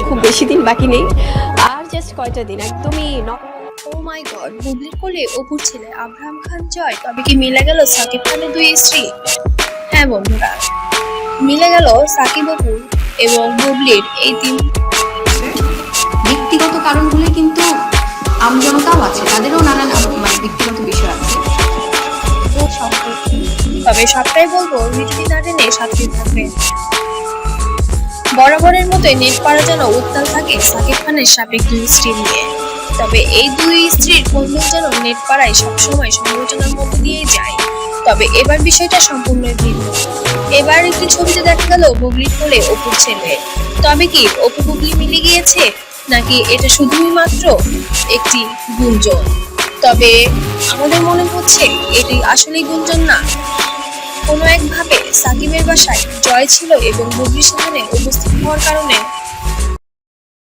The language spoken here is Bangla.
খুব বেশি দিন বাকি নেই, আর জাস্ট কয়টা দিন, একদমই ও মাই গড, বুবলির কোলে অপুর ছেলে আব্রাহাম খান জয়। তবে কি মিলে গেল সাকিব খানের দুই স্ত্রী? হ্যাঁ বন্ধুরা, মিলে গেল সাকিব অপু এবং বুবলির এই তিন। ব্যক্তিগত কারণগুলো কিন্তু আমজনতাও আছে, তাদেরও নানান ব্যক্তিগত বিষয় আছে। তবে সবটাই বলবো ভিডিওটি না টেনে সাথে থাকবে। বরাবরের মতোই নেট পাড়া যেন উত্তাল থাকে সাকিব খানের সাবেক দুই স্ত্রী নিয়ে। তবে এই দুই স্ত্রীর কোনদিন যেন নেট পাড়ায় সবসময় সমালোচনার মধ্যে দিয়ে যায়। তবে এবার বিষয়টা সম্পূর্ণ ভিন্ন। এবার একটি ছবিতে দেখা গেল বুবলির কোলে অপুর ছেলে। তবে কি অপু বুবলি মিলে গিয়েছে, নাকি এটা শুধুই মাত্র একটি গুঞ্জন? তবে আমাদের মনে হচ্ছে এটি আসলেই গুঞ্জন না, কোনো একভাবে সাকিবের বাসায় জয় ছিল এবং বুবলি সেখানে উপস্থিত হওয়ার কারণে